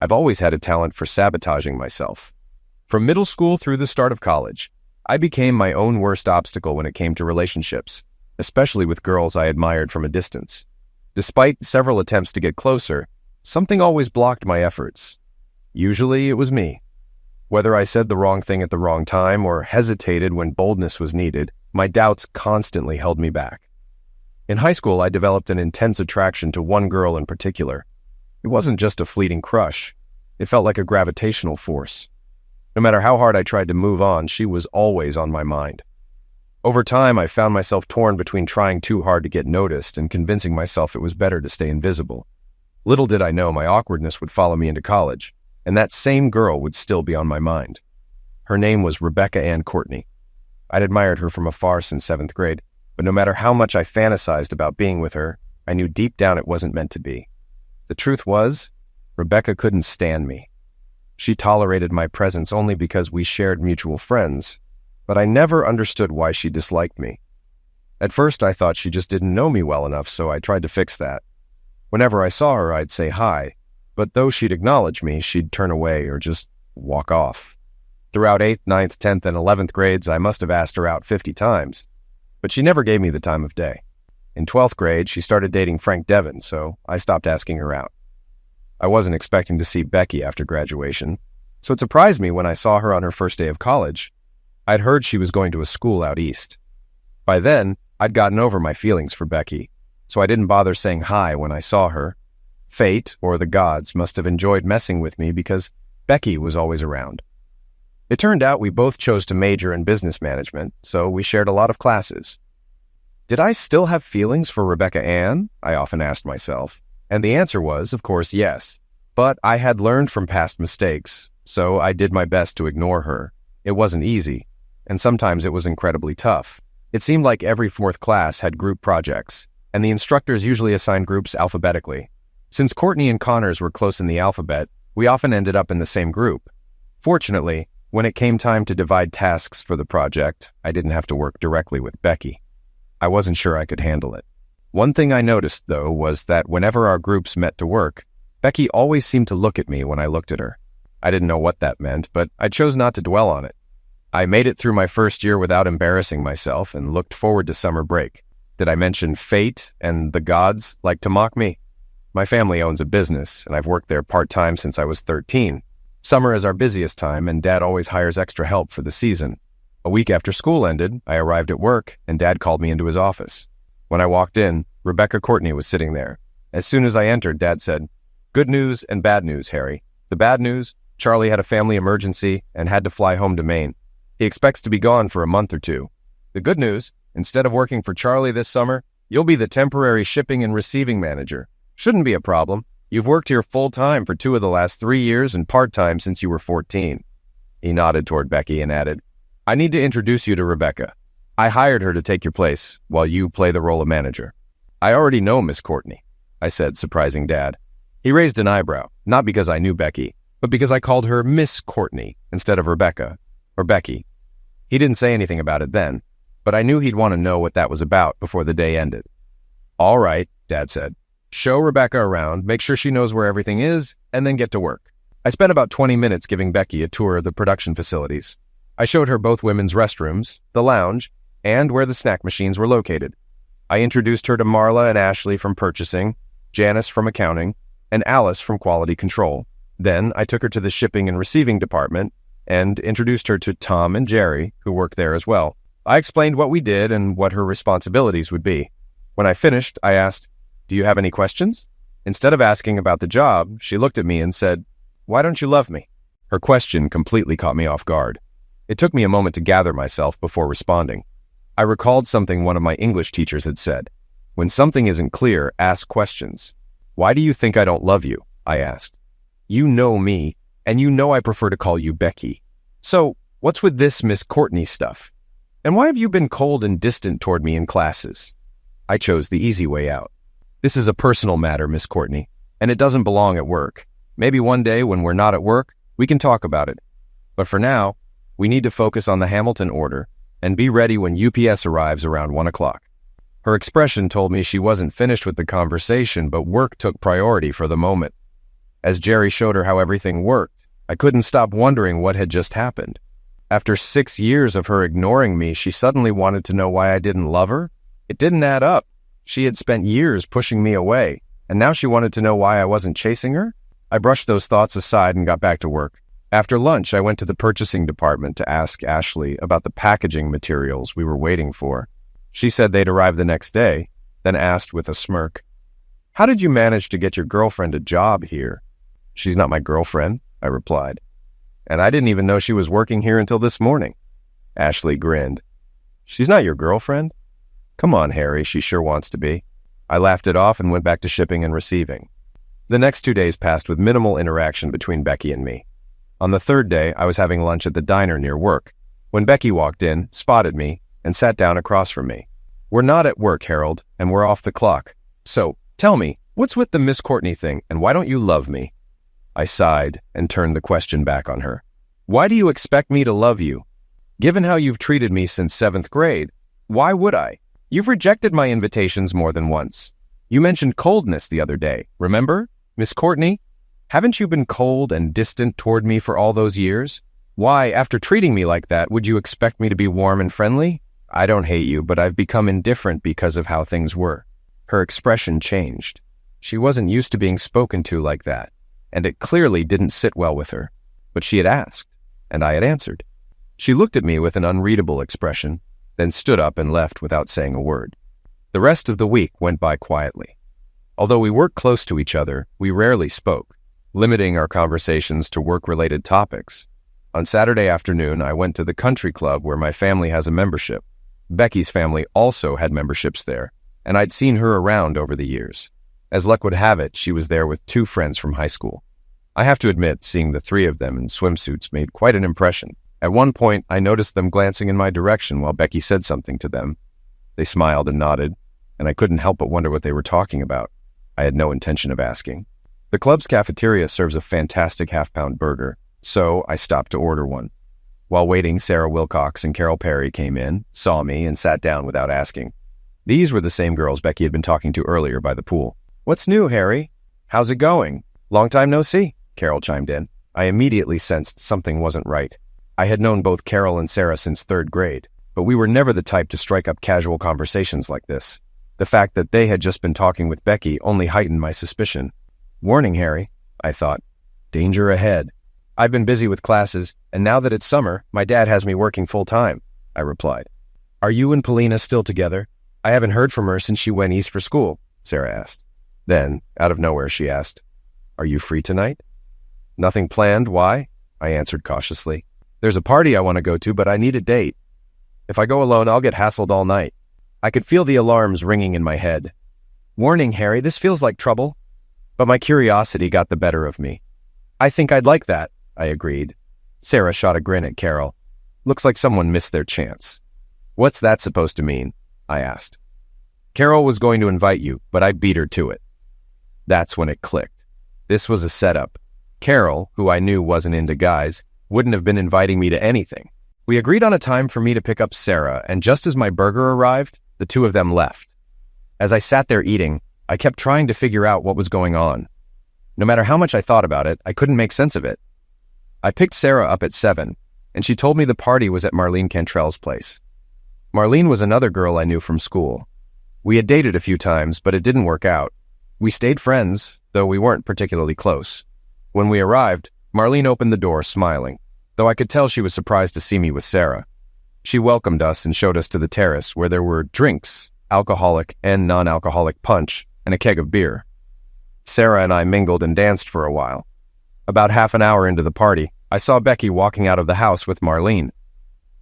I've always had a talent for sabotaging myself. From middle school through the start of college, I became my own worst obstacle when it came to relationships, especially with girls I admired from a distance. Despite several attempts to get closer, something always blocked my efforts. Usually it was me. Whether I said the wrong thing at the wrong time or hesitated when boldness was needed, my doubts constantly held me back. In high school, I developed an intense attraction to one girl in particular. It wasn't just a fleeting crush. It felt like a gravitational force. No matter how hard I tried to move on, she was always on my mind. Over time, I found myself torn between trying too hard to get noticed and convincing myself it was better to stay invisible. Little did I know my awkwardness would follow me into college, and that same girl would still be on my mind. Her name was Rebecca Ann Courtney. I'd admired her from afar since 7th grade, but no matter how much I fantasized about being with her, I knew deep down it wasn't meant to be. The truth was, Rebecca couldn't stand me. She tolerated my presence only because we shared mutual friends, but I never understood why she disliked me. At first, I thought she just didn't know me well enough, so I tried to fix that. Whenever I saw her, I'd say hi, but though she'd acknowledge me, she'd turn away or just walk off. Throughout 8th, 9th, 10th, and 11th grades, I must have asked her out 50 times, but she never gave me the time of day. In 12th grade, she started dating Frank Devon, so I stopped asking her out. I wasn't expecting to see Becky after graduation, so it surprised me when I saw her on her first day of college. I'd heard she was going to a school out east. By then, I'd gotten over my feelings for Becky, so I didn't bother saying hi when I saw her. Fate, or the gods, must have enjoyed messing with me because Becky was always around. It turned out we both chose to major in business management, so we shared a lot of classes. Did I still have feelings for Rebecca Ann? I often asked myself. And the answer was, of course, yes. But I had learned from past mistakes, so I did my best to ignore her. It wasn't easy, and sometimes it was incredibly tough. It seemed like every 4th class had group projects, and the instructors usually assigned groups alphabetically. Since Courtney and Connors were close in the alphabet, we often ended up in the same group. Fortunately, when it came time to divide tasks for the project, I didn't have to work directly with Becky. I wasn't sure I could handle it. One thing I noticed, though, was that whenever our groups met to work, Becky always seemed to look at me when I looked at her. I didn't know what that meant, but I chose not to dwell on it. I made it through my first year without embarrassing myself and looked forward to summer break. Did I mention fate and the gods like to mock me? My family owns a business, and I've worked there part-time since I was 13. Summer is our busiest time, and Dad always hires extra help for the season. A week after school ended, I arrived at work, and Dad called me into his office. When I walked in, Rebecca Courtney was sitting there. As soon as I entered, Dad said, "Good news and bad news, Harry. The bad news, Charlie had a family emergency and had to fly home to Maine. He expects to be gone for a month or 2. The good news, instead of working for Charlie this summer, you'll be the temporary shipping and receiving manager. Shouldn't be a problem. You've worked here full-time for 2 of the last 3 years and part-time since you were 14. He nodded toward Becky and added, "I need to introduce you to Rebecca. I hired her to take your place while you play the role of manager." "I already know Miss Courtney," I said, surprising Dad. He raised an eyebrow, not because I knew Becky, but because I called her Miss Courtney instead of Rebecca, or Becky. He didn't say anything about it then, but I knew he'd want to know what that was about before the day ended. "All right," Dad said. "Show Rebecca around, make sure she knows where everything is, and then get to work." I spent about 20 minutes giving Becky a tour of the production facilities. I showed her both women's restrooms, the lounge, and where the snack machines were located. I introduced her to Marla and Ashley from purchasing, Janice from accounting, and Alice from quality control. Then I took her to the shipping and receiving department and introduced her to Tom and Jerry, who worked there as well. I explained what we did and what her responsibilities would be. When I finished, I asked, "Do you have any questions?" Instead of asking about the job, she looked at me and said, "Why don't you love me?" Her question completely caught me off guard. It took me a moment to gather myself before responding. I recalled something one of my English teachers had said. When something isn't clear, ask questions. "Why do you think I don't love you?" I asked. "You know me, and you know I prefer to call you Becky. So, what's with this Miss Courtney stuff? And why have you been cold and distant toward me in classes?" I chose the easy way out. "This is a personal matter, Miss Courtney, and it doesn't belong at work. Maybe one day when we're not at work, we can talk about it. But for now, we need to focus on the Hamilton order and be ready when UPS arrives around 1 o'clock. Her expression told me she wasn't finished with the conversation, but work took priority for the moment. As Jerry showed her how everything worked, I couldn't stop wondering what had just happened. After 6 years of her ignoring me, she suddenly wanted to know why I didn't love her? It didn't add up. She had spent years pushing me away, and now she wanted to know why I wasn't chasing her? I brushed those thoughts aside and got back to work. After lunch, I went to the purchasing department to ask Ashley about the packaging materials we were waiting for. She said they'd arrive the next day, then asked with a smirk, "How did you manage to get your girlfriend a job here?" "She's not my girlfriend," I replied. "And I didn't even know she was working here until this morning." Ashley grinned. "She's not your girlfriend? Come on, Harry, she sure wants to be." I laughed it off and went back to shipping and receiving. The next 2 days passed with minimal interaction between Becky and me. On the third day, I was having lunch at the diner near work, when Becky walked in, spotted me, and sat down across from me. "We're not at work, Harold, and we're off the clock. So, tell me, what's with the Miss Courtney thing, and why don't you love me?" I sighed and turned the question back on her. "Why do you expect me to love you? Given how you've treated me since 7th grade, why would I? You've rejected my invitations more than once. You mentioned coldness the other day, remember? Miss Courtney, haven't you been cold and distant toward me for all those years? Why, after treating me like that, would you expect me to be warm and friendly? I don't hate you, but I've become indifferent because of how things were." Her expression changed. She wasn't used to being spoken to like that, and it clearly didn't sit well with her. But she had asked, and I had answered. She looked at me with an unreadable expression, then stood up and left without saying a word. The rest of the week went by quietly. Although we worked close to each other, we rarely spoke, limiting our conversations to work-related topics. On Saturday afternoon, I went to the country club where my family has a membership. Becky's family also had memberships there, and I'd seen her around over the years. As luck would have it, she was there with 2 friends from high school. I have to admit, seeing the 3 of them in swimsuits made quite an impression. At one point, I noticed them glancing in my direction while Becky said something to them. They smiled and nodded, and I couldn't help but wonder what they were talking about. I had no intention of asking. The club's cafeteria serves a fantastic half-pound burger, so I stopped to order one. While waiting, Sarah Wilcox and Carol Perry came in, saw me, and sat down without asking. These were the same girls Becky had been talking to earlier by the pool. "What's new, Harry? How's it going? Long time no see," Carol chimed in. I immediately sensed something wasn't right. I had known both Carol and Sarah since 3rd grade, but we were never the type to strike up casual conversations like this. The fact that they had just been talking with Becky only heightened my suspicion. "Warning, Harry," I thought. "Danger ahead. I've been busy with classes, and now that it's summer, my dad has me working full-time," I replied. "Are you and Polina still together? I haven't heard from her since she went east for school," Sarah asked. Then, out of nowhere, she asked, "Are you free tonight?" "Nothing planned, why?" I answered cautiously. "There's a party I want to go to, but I need a date. If I go alone, I'll get hassled all night." I could feel the alarms ringing in my head. "Warning, Harry, this feels like trouble." But my curiosity got the better of me. "I think I'd like that," I agreed. Sarah shot a grin at Carol. "Looks like someone missed their chance." "What's that supposed to mean?" I asked. "Carol was going to invite you, but I beat her to it." That's when it clicked. This was a setup. Carol, who I knew wasn't into guys, wouldn't have been inviting me to anything. We agreed on a time for me to pick up Sarah, and just as my burger arrived, the 2 of them left. As I sat there eating, I kept trying to figure out what was going on. No matter how much I thought about it, I couldn't make sense of it. I picked Sarah up at 7, and she told me the party was at Marlene Cantrell's place. Marlene was another girl I knew from school. We had dated a few times, but it didn't work out. We stayed friends, though we weren't particularly close. When we arrived, Marlene opened the door, smiling, though I could tell she was surprised to see me with Sarah. She welcomed us and showed us to the terrace, where there were drinks, alcoholic and non-alcoholic punch, and a keg of beer. Sarah and I mingled and danced for a while. About half an hour into the party, I saw Becky walking out of the house with Marlene.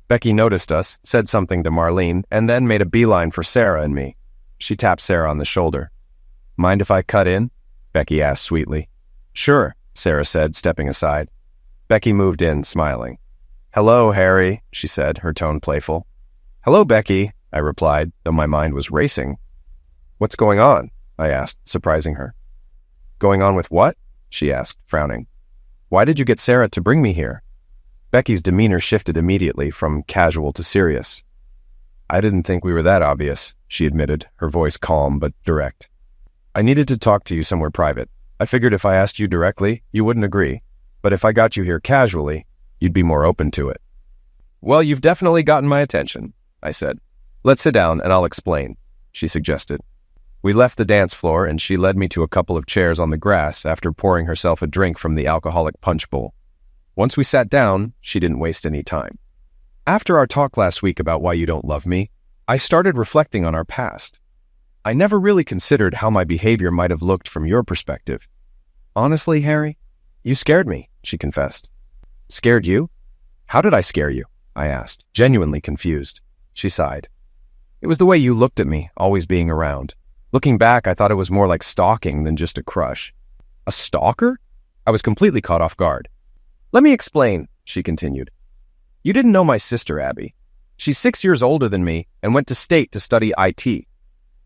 Becky noticed us, said something to Marlene, and then made a beeline for Sarah and me. She tapped Sarah on the shoulder. "Mind if I cut in?" Becky asked sweetly. "Sure," Sarah said, stepping aside. Becky moved in, smiling. "Hello, Harry," she said, her tone playful. "Hello, Becky," I replied, though my mind was racing. "What's going on?" I asked, surprising her. "Going on with what?" she asked, frowning. "Why did you get Sarah to bring me here?" Becky's demeanor shifted immediately from casual to serious. "I didn't think we were that obvious," she admitted, her voice calm but direct. "I needed to talk to you somewhere private. I figured if I asked you directly, you wouldn't agree. But if I got you here casually, you'd be more open to it. Well, you've definitely gotten my attention, I said. Let's sit down and I'll explain, she suggested. We left the dance floor and she led me to a couple of chairs on the grass after pouring herself a drink from the alcoholic punch bowl. Once we sat down, she didn't waste any time. After our talk last week about why you don't love me, I started reflecting on our past. I never really considered how my behavior might have looked from your perspective. Honestly, Harry, you scared me, she confessed. Scared you? How did I scare you? I asked, genuinely confused. She sighed. It was the way you looked at me, always being around. Looking back, I thought it was more like stalking than just a crush. A stalker? I was completely caught off guard. Let me explain, she continued. You didn't know my sister, Abby. She's 6 years older than me and went to state to study IT.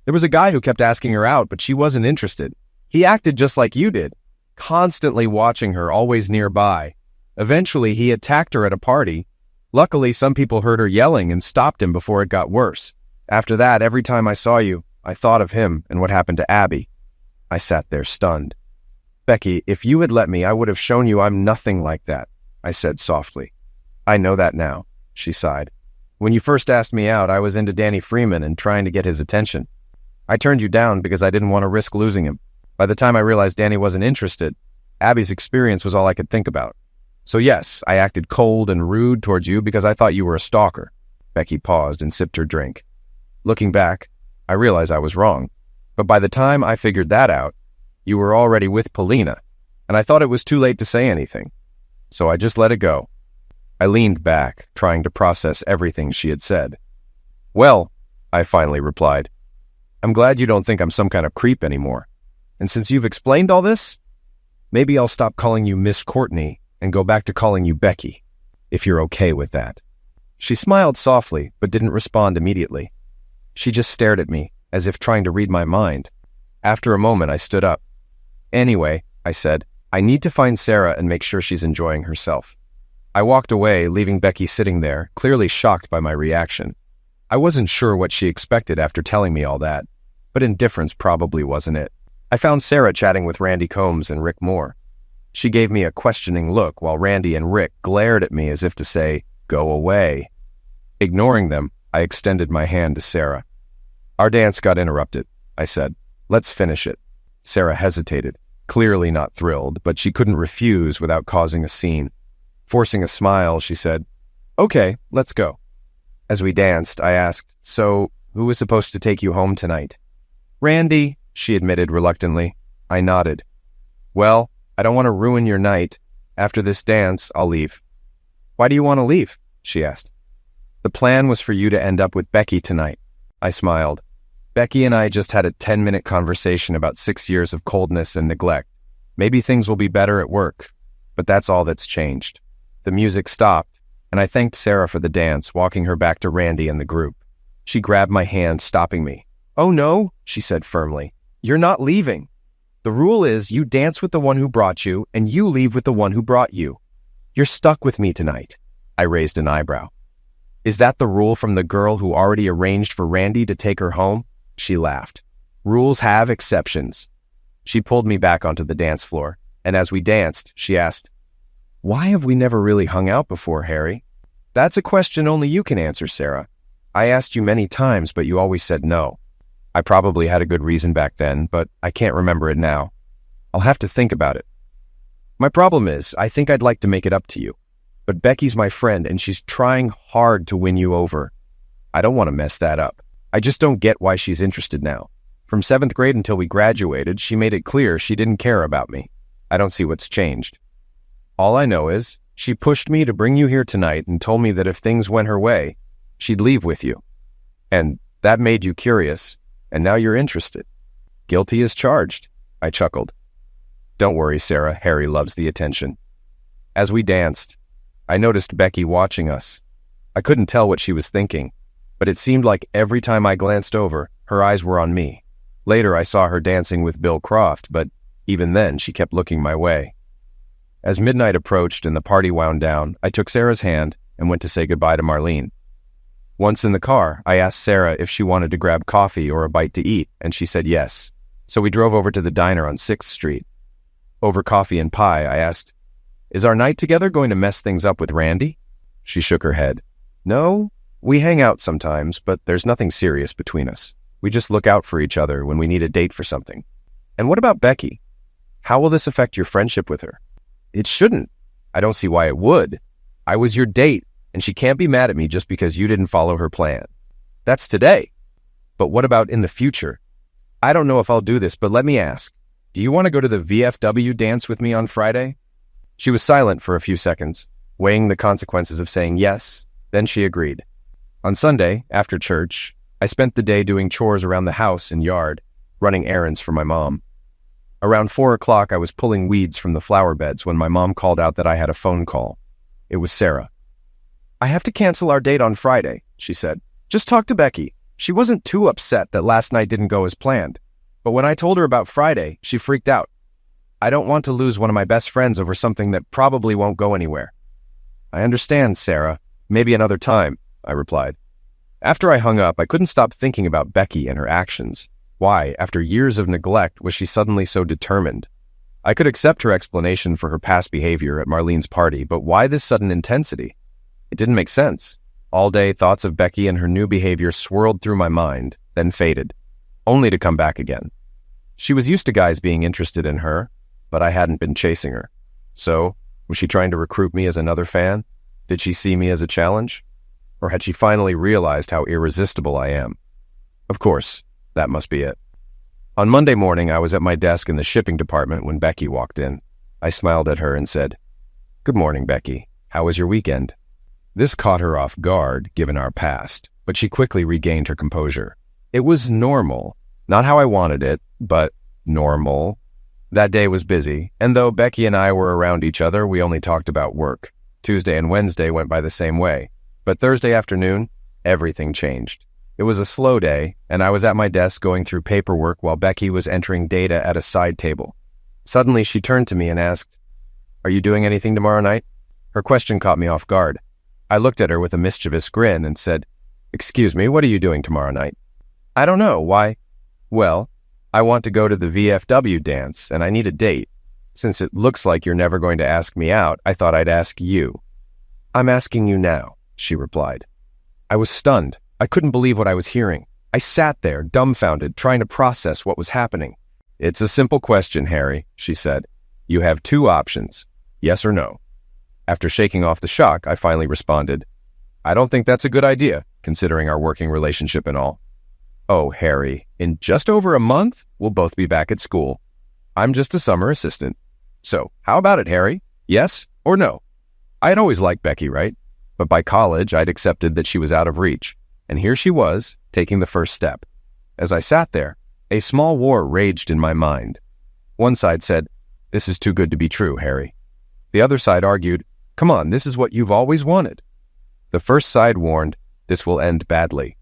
There was a guy who kept asking her out, but she wasn't interested. He acted just like you did, constantly watching her, always nearby. Eventually, he attacked her at a party. Luckily, some people heard her yelling and stopped him before it got worse. After that, every time I saw you, I thought of him and what happened to Abby. I sat there stunned. Becky, if you had let me, I would have shown you I'm nothing like that, I said softly. I know that now, she sighed. When you first asked me out, I was into Danny Freeman and trying to get his attention. I turned you down because I didn't want to risk losing him. By the time I realized Danny wasn't interested, Abby's experience was all I could think about. So yes, I acted cold and rude towards you because I thought you were a stalker. Becky paused and sipped her drink. Looking back, I realized I was wrong. But by the time I figured that out, you were already with Polina, and I thought it was too late to say anything. So I just let it go. I leaned back, trying to process everything she had said. Well, I finally replied, I'm glad you don't think I'm some kind of creep anymore. And since you've explained all this, maybe I'll stop calling you Miss Courtney and go back to calling you Becky, if you're okay with that. She smiled softly, but didn't respond immediately. She just stared at me, as if trying to read my mind. After a moment, I stood up. Anyway, I said, I need to find Sarah and make sure she's enjoying herself. I walked away, leaving Becky sitting there, clearly shocked by my reaction. I wasn't sure what she expected after telling me all that, but indifference probably wasn't it. I found Sarah chatting with Randy Combs and Rick Moore. She gave me a questioning look while Randy and Rick glared at me as if to say, go away. Ignoring them, I extended my hand to Sarah. Our dance got interrupted, I said. Let's finish it. Sarah hesitated, clearly not thrilled, but she couldn't refuse without causing a scene. Forcing a smile, she said, Okay, let's go. As we danced, I asked, So, who was supposed to take you home tonight? Randy, she admitted reluctantly. I nodded. Well, I don't want to ruin your night. After this dance, I'll leave. Why do you want to leave? She asked. The plan was for you to end up with Becky tonight. I smiled. Becky and I just had a 10-minute conversation about 6 years of coldness and neglect. Maybe things will be better at work, but that's all that's changed. The music stopped, and I thanked Sarah for the dance, walking her back to Randy and the group. She grabbed my hand, stopping me. Oh no, she said firmly. You're not leaving. The rule is you dance with the one who brought you, and you leave with the one who brought you. You're stuck with me tonight. I raised an eyebrow. Is that the rule from the girl who already arranged for Randy to take her home? She laughed. Rules have exceptions. She pulled me back onto the dance floor, and as we danced, she asked, Why have we never really hung out before, Harry? That's a question only you can answer, Sarah. I asked you many times, but you always said no. I probably had a good reason back then, but I can't remember it now. I'll have to think about it. My problem is, I think I'd like to make it up to you. But Becky's my friend, and she's trying hard to win you over. I don't want to mess that up. I just don't get why she's interested now. From 7th grade until we graduated, she made it clear she didn't care about me. I don't see what's changed. All I know is, she pushed me to bring you here tonight and told me that if things went her way, she'd leave with you. And that made you curious, and now you're interested. Guilty as charged, I chuckled. Don't worry, Sarah, Harry loves the attention. As we danced, I noticed Becky watching us. I couldn't tell what she was thinking, but it seemed like every time I glanced over, her eyes were on me. Later, I saw her dancing with Bill Croft, but even then, she kept looking my way. As midnight approached and the party wound down, I took Sarah's hand and went to say goodbye to Marlene. Once in the car, I asked Sarah if she wanted to grab coffee or a bite to eat, and she said yes. So we drove over to the diner on 6th Street. Over coffee and pie, I asked, "Is our night together going to mess things up with Randy?" She shook her head. "No, we hang out sometimes, but there's nothing serious between us. We just look out for each other when we need a date for something." "And what about Becky? How will this affect your friendship with her?" "It shouldn't. I don't see why it would. I was your date, and she can't be mad at me just because you didn't follow her plan. That's today. But what about in the future? I don't know if I'll do this, but let me ask. Do you want to go to the VFW dance with me on Friday?" She was silent for a few seconds, weighing the consequences of saying yes. Then she agreed. On Sunday, after church, I spent the day doing chores around the house and yard, running errands for my mom. Around 4 o'clock, I was pulling weeds from the flower beds when my mom called out that I had a phone call. It was Sarah. "I have to cancel our date on Friday," she said. "Just talk to Becky. She wasn't too upset that last night didn't go as planned. But when I told her about Friday, she freaked out. I don't want to lose one of my best friends over something that probably won't go anywhere." "I understand, Sarah. Maybe another time," I replied. After I hung up, I couldn't stop thinking about Becky and her actions. Why, after years of neglect, was she suddenly so determined? I could accept her explanation for her past behavior at Marlene's party, but why this sudden intensity? It didn't make sense. All day, thoughts of Becky and her new behavior swirled through my mind, then faded, only to come back again. She was used to guys being interested in her, but I hadn't been chasing her. So, was she trying to recruit me as another fan? Did she see me as a challenge? Or had she finally realized how irresistible I am? Of course, that must be it. On Monday morning, I was at my desk in the shipping department when Becky walked in. I smiled at her and said, "Good morning, Becky. How was your weekend?" This caught her off guard, given our past, but she quickly regained her composure. It was normal. Not how I wanted it, but normal. That day was busy, and though Becky and I were around each other, we only talked about work. Tuesday and Wednesday went by the same way, but Thursday afternoon, everything changed. It was a slow day, and I was at my desk going through paperwork while Becky was entering data at a side table. Suddenly, she turned to me and asked, "Are you doing anything tomorrow night?" Her question caught me off guard. I looked at her with a mischievous grin and said, "Excuse me, what are you doing tomorrow night?" "I don't know. Why?" "Well, I want to go to the VFW dance, and I need a date. Since it looks like you're never going to ask me out, I thought I'd ask you." "I'm asking you now," she replied. I was stunned. I couldn't believe what I was hearing. I sat there, dumbfounded, trying to process what was happening. "It's a simple question, Harry," she said. "You have two options, yes or no." After shaking off the shock, I finally responded, "I don't think that's a good idea, considering our working relationship and all." "Oh, Harry, in just over a month, we'll both be back at school. I'm just a summer assistant. So, how about it, Harry? Yes or no?" I had always liked Becky, right? But by college, I'd accepted that she was out of reach. And here she was, taking the first step. As I sat there, a small war raged in my mind. One side said, "This is too good to be true, Harry." The other side argued, "Come on, this is what you've always wanted." The first side warned, "This will end badly."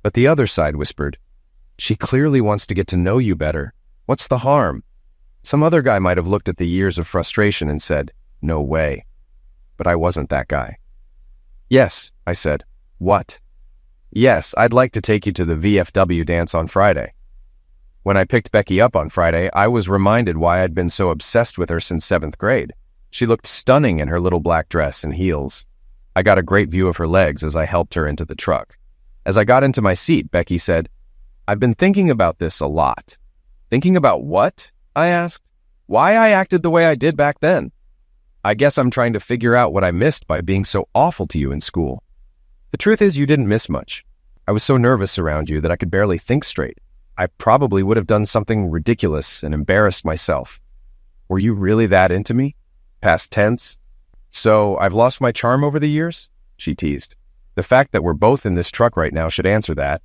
But the other side whispered, "She clearly wants to get to know you better. What's the harm?" Some other guy might have looked at the years of frustration and said, "No way." But I wasn't that guy. "Yes," I said. "What?" "Yes, I'd like to take you to the VFW dance on Friday." When I picked Becky up on Friday, I was reminded why I'd been so obsessed with her since 7th grade. She looked stunning in her little black dress and heels. I got a great view of her legs as I helped her into the truck. As I got into my seat, Becky said, "I've been thinking about this a lot." "Thinking about what?" I asked. "Why I acted the way I did back then. I guess I'm trying to figure out what I missed by being so awful to you in school." "The truth is you didn't miss much. I was so nervous around you that I could barely think straight. I probably would have done something ridiculous and embarrassed myself." "Were you really that into me?" Past tense. "So I've lost my charm over the years?" she teased. The fact that we're both in this truck right now should answer that.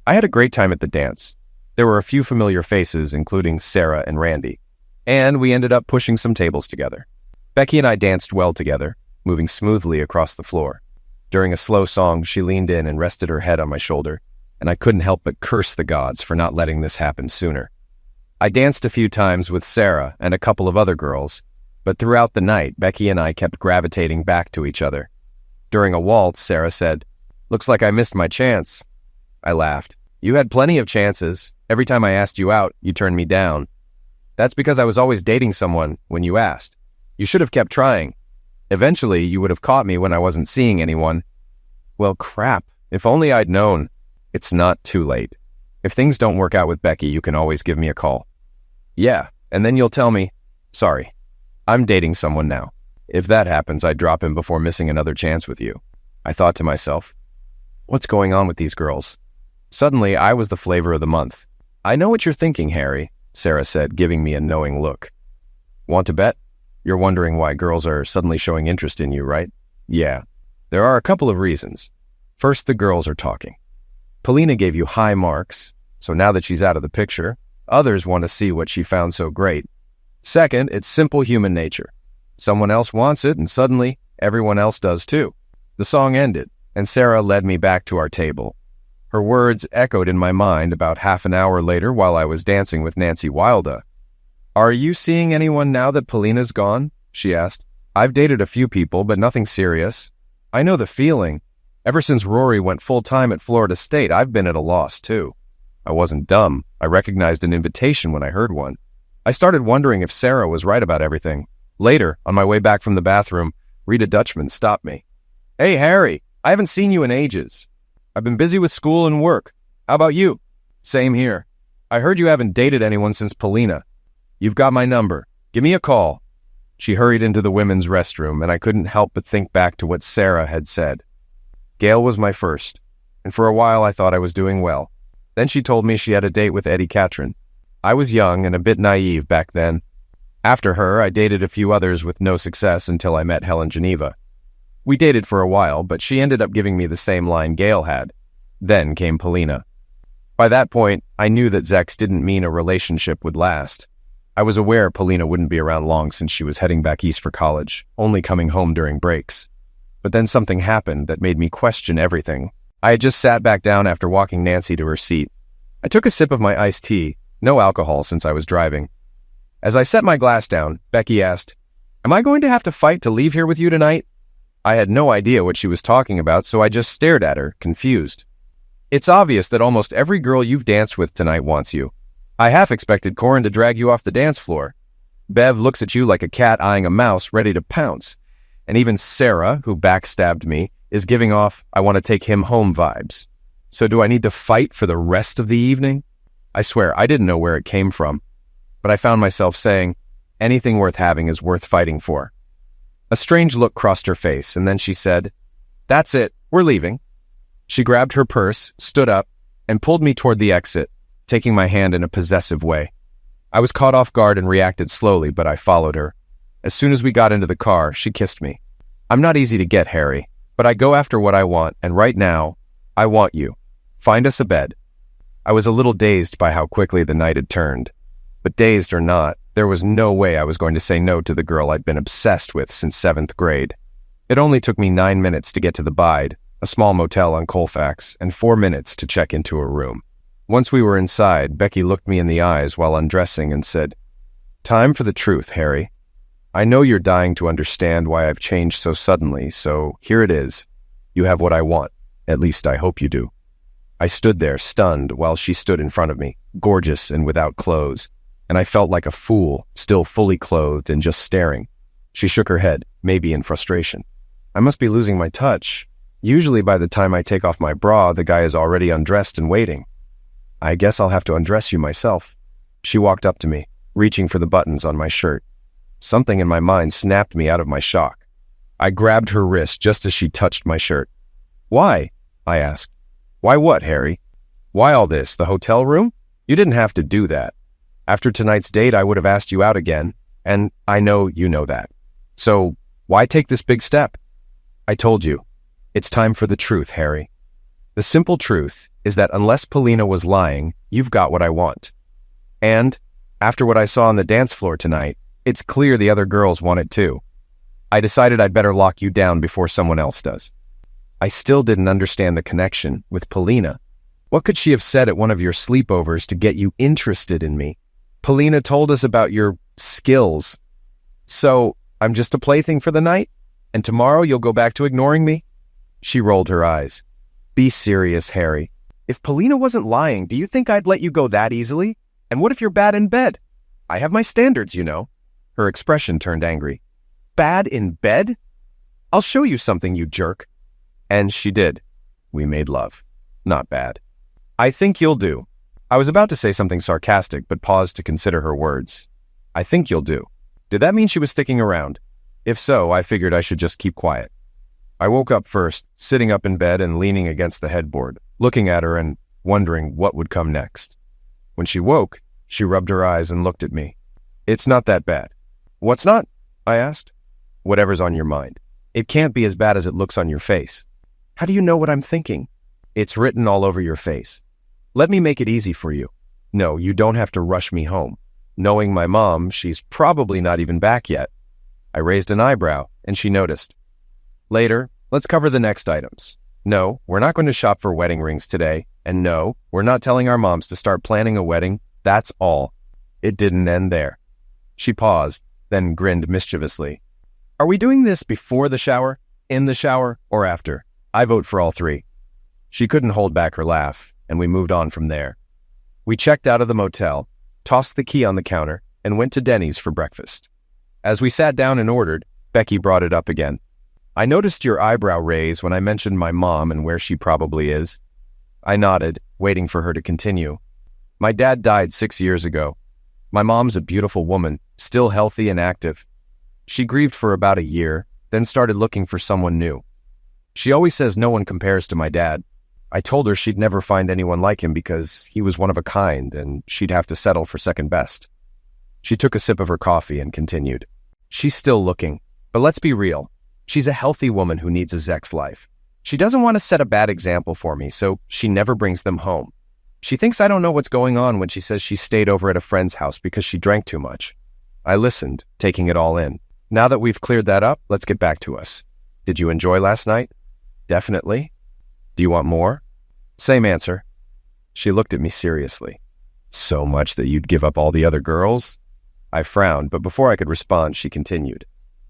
I had a great time at the dance. There were a few familiar faces, including Sarah and Randy. And we ended up pushing some tables together. Becky and I danced well together, moving smoothly across the floor. During a slow song, she leaned in and rested her head on my shoulder, and I couldn't help but curse the gods for not letting this happen sooner. I danced a few times with Sarah and a couple of other girls, but throughout the night, Becky and I kept gravitating back to each other. During a waltz, Sarah said, "Looks like I missed my chance." I laughed. "You had plenty of chances. Every time I asked you out, you turned me down." That's because I was always dating someone when you asked. You should have kept trying. Eventually, you would have caught me when I wasn't seeing anyone. Well, crap. If only I'd known. It's not too late. If things don't work out with Becky, you can always give me a call. Yeah, and then you'll tell me, sorry, I'm dating someone now. If that happens, I'd drop him before missing another chance with you. I thought to myself, what's going on with these girls? Suddenly, I was the flavor of the month. I know what you're thinking, Harry, Sarah said, giving me a knowing look. Want to bet? You're wondering why girls are suddenly showing interest in you, right? Yeah. There are a couple of reasons. First, the girls are talking. Polina gave you high marks, so now that she's out of the picture, others want to see what she found so great. Second, it's simple human nature. Someone else wants it, and suddenly, everyone else does too. The song ended, and Sarah led me back to our table. Her words echoed in my mind about half an hour later while I was dancing with Nancy Wilda. Are you seeing anyone now that Polina's gone? She asked. I've dated a few people, but nothing serious. I know the feeling. Ever since Rory went full-time at Florida State, I've been at a loss, too. I wasn't dumb. I recognized an invitation when I heard one. I started wondering if Sarah was right about everything. Later, on my way back from the bathroom, Rita Dutchman stopped me. Hey, Harry, I haven't seen you in ages. I've been busy with school and work. How about you? Same here. I heard you haven't dated anyone since Polina. You've got my number. Give me a call. She hurried into the women's restroom, and I couldn't help but think back to what Sarah had said. Gail was my first, and for a while I thought I was doing well. Then she told me she had a date with Eddie Catron. I was young and a bit naive back then. After her, I dated a few others with no success until I met Helen Geneva. We dated for a while, but she ended up giving me the same line Gail had. Then came Polina. By that point, I knew that Zex didn't mean a relationship would last. I was aware Polina wouldn't be around long since she was heading back east for college, only coming home during breaks. But then something happened that made me question everything. I had just sat back down after walking Nancy to her seat. I took a sip of my iced tea, no alcohol since I was driving. As I set my glass down, Becky asked, Am I going to have to fight to leave here with you tonight? I had no idea what she was talking about, so I just stared at her, confused. It's obvious that almost every girl you've danced with tonight wants you. I half expected Corin to drag you off the dance floor. Bev looks at you like a cat eyeing a mouse ready to pounce. And even Sarah, who backstabbed me, is giving off I want to take him home vibes. So do I need to fight for the rest of the evening? I swear, I didn't know where it came from. But I found myself saying, anything worth having is worth fighting for. A strange look crossed her face, and then she said, That's it, we're leaving. She grabbed her purse, stood up, and pulled me toward the exit, taking my hand in a possessive way. I was caught off guard and reacted slowly, but I followed her. As soon as we got into the car, she kissed me. I'm not easy to get, Harry, but I go after what I want, and right now, I want you. Find us a bed. I was a little dazed by how quickly the night had turned. But dazed or not, there was no way I was going to say no to the girl I'd been obsessed with since 7th grade. It only took me 9 minutes to get to the Bide, a small motel on Colfax, and 4 minutes to check into a room. Once we were inside, Becky looked me in the eyes while undressing and said, Time for the truth, Harry. I know you're dying to understand why I've changed so suddenly, so here it is. You have what I want. At least I hope you do. I stood there, stunned, while she stood in front of me, gorgeous and without clothes, and I felt like a fool, still fully clothed and just staring. She shook her head, maybe in frustration. I must be losing my touch. Usually by the time I take off my bra, the guy is already undressed and waiting. I guess I'll have to undress you myself. She walked up to me, reaching for the buttons on my shirt. Something in my mind snapped me out of my shock. I grabbed her wrist just as she touched my shirt. Why? I asked. Why what, Harry? Why all this, the hotel room? You didn't have to do that. After tonight's date, I would have asked you out again, and I know you know that. So, why take this big step? I told you. It's time for the truth, Harry. The simple truth is that unless Polina was lying, you've got what I want. And, after what I saw on the dance floor tonight, it's clear the other girls want it too. I decided I'd better lock you down before someone else does. I still didn't understand the connection with Polina. What could she have said at one of your sleepovers to get you interested in me? Polina told us about your skills. So, I'm just a plaything for the night? And tomorrow you'll go back to ignoring me? She rolled her eyes. Be serious, Harry. If Polina wasn't lying, do you think I'd let you go that easily? And what if you're bad in bed? I have my standards, you know. Her expression turned angry. Bad in bed? I'll show you something, you jerk. And she did. We made love. Not bad. I think you'll do. I was about to say something sarcastic, but paused to consider her words. I think you'll do. Did that mean she was sticking around? If so, I figured I should just keep quiet. I woke up first, sitting up in bed and leaning against the headboard, looking at her and wondering what would come next. When she woke, she rubbed her eyes and looked at me. It's not that bad. What's not? I asked. Whatever's on your mind. It can't be as bad as it looks on your face. How do you know what I'm thinking? It's written all over your face. Let me make it easy for you. No, you don't have to rush me home. Knowing my mom, she's probably not even back yet. I raised an eyebrow, and she noticed. Later, let's cover the next items. No, we're not going to shop for wedding rings today. And no, we're not telling our moms to start planning a wedding. That's all. It didn't end there. She paused, then grinned mischievously. Are we doing this before the shower, in the shower, or after? I vote for all three. She couldn't hold back her laugh, and we moved on from there. We checked out of the motel, tossed the key on the counter, and went to Denny's for breakfast. As we sat down and ordered, Becky brought it up again. I noticed your eyebrow raise when I mentioned my mom and where she probably is. I nodded, waiting for her to continue. My dad died 6 years ago. My mom's a beautiful woman, still healthy and active. She grieved for about a year, then started looking for someone new. She always says no one compares to my dad. I told her she'd never find anyone like him because he was one of a kind and she'd have to settle for second best. She took a sip of her coffee and continued. She's still looking, but let's be real. She's a healthy woman who needs a Zek's life. She doesn't want to set a bad example for me, so she never brings them home. She thinks I don't know what's going on when she says she stayed over at a friend's house because she drank too much. I listened, taking it all in. Now that we've cleared that up, let's get back to us. Did you enjoy last night? Definitely. Do you want more? Same answer. She looked at me seriously. So much that you'd give up all the other girls? I frowned, but before I could respond, she continued.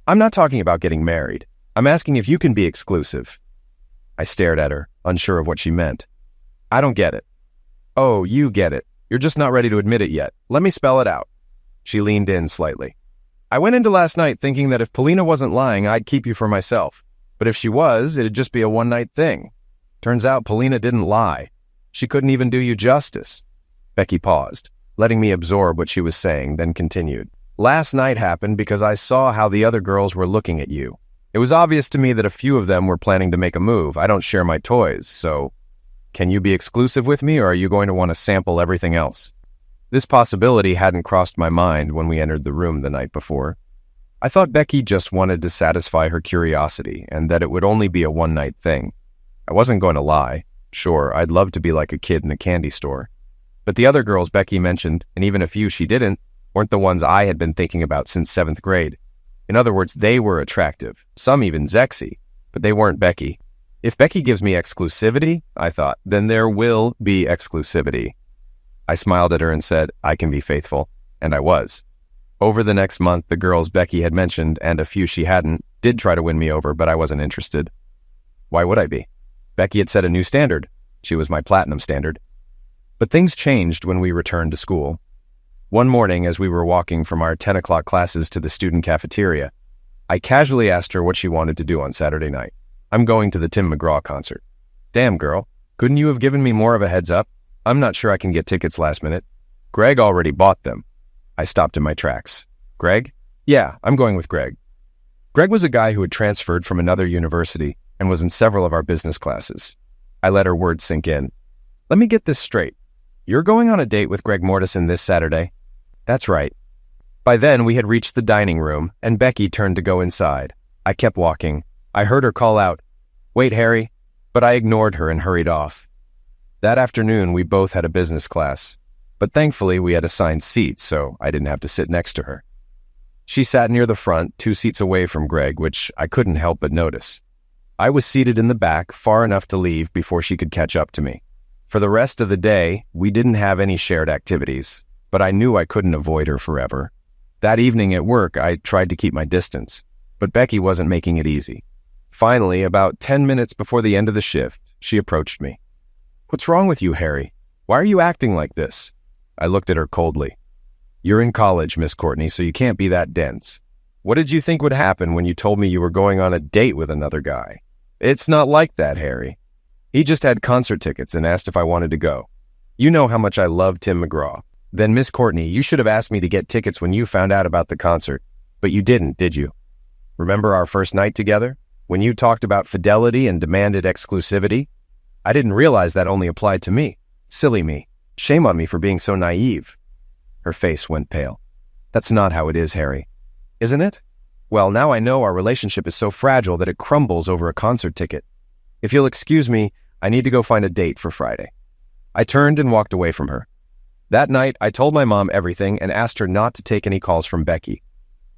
I'm not talking about getting married. I'm asking if you can be exclusive. I stared at her, unsure of what she meant. I don't get it. Oh, you get it. You're just not ready to admit it yet. Let me spell it out. She leaned in slightly. I went into last night thinking that if Polina wasn't lying, I'd keep you for myself. But if she was, it'd just be a one-night thing. Turns out Polina didn't lie. She couldn't even do you justice. Becky paused, letting me absorb what she was saying, then continued. Last night happened because I saw how the other girls were looking at you. It was obvious to me that a few of them were planning to make a move. I don't share my toys, so can you be exclusive with me, or are you going to want to sample everything else? This possibility hadn't crossed my mind when we entered the room the night before. I thought Becky just wanted to satisfy her curiosity and that it would only be a one-night thing. I wasn't going to lie. Sure, I'd love to be like a kid in a candy store. But the other girls Becky mentioned, and even a few she didn't, weren't the ones I had been thinking about since 7th grade. In other words, they were attractive, some even sexy, but they weren't Becky. If Becky gives me exclusivity, I thought, then there will be exclusivity. I smiled at her and said, I can be faithful, and I was. Over the next month, the girls Becky had mentioned, and a few she hadn't, did try to win me over, but I wasn't interested. Why would I be? Becky had set a new standard. She was my platinum standard. But things changed when we returned to school. One morning, as we were walking from our 10 o'clock classes to the student cafeteria, I casually asked her what she wanted to do on Saturday night. I'm going to the Tim McGraw concert. Damn, girl, couldn't you have given me more of a heads up? I'm not sure I can get tickets last minute. Greg already bought them. I stopped in my tracks. Greg? Yeah, I'm going with Greg. Greg was a guy who had transferred from another university and was in several of our business classes. I let her words sink in. Let me get this straight. You're going on a date with Greg Mortison this Saturday? That's right. By then, we had reached the dining room, and Becky turned to go inside. I kept walking. I heard her call out, "Wait, Harry," but I ignored her and hurried off. That afternoon, we both had a business class, but thankfully we had assigned seats, so I didn't have to sit next to her. She sat near the front, 2 seats away from Greg, which I couldn't help but notice. I was seated in the back, far enough to leave before she could catch up to me. For the rest of the day, we didn't have any shared activities, but I knew I couldn't avoid her forever. That evening at work, I tried to keep my distance, but Becky wasn't making it easy. Finally, about 10 minutes before the end of the shift, she approached me. "What's wrong with you, Harry? Why are you acting like this?" I looked at her coldly. You're in college, Miss Courtney, so you can't be that dense. What did you think would happen when you told me you were going on a date with another guy? It's not like that, Harry. He just had concert tickets and asked if I wanted to go. You know how much I love Tim McGraw. Then, Miss Courtney, you should have asked me to get tickets when you found out about the concert. But you didn't, did you? Remember our first night together? When you talked about fidelity and demanded exclusivity? I didn't realize that only applied to me. Silly me. Shame on me for being so naive. Her face went pale. That's not how it is, Harry. Isn't it? Well, now I know our relationship is so fragile that it crumbles over a concert ticket. If you'll excuse me, I need to go find a date for Friday. I turned and walked away from her. That night, I told my mom everything and asked her not to take any calls from Becky.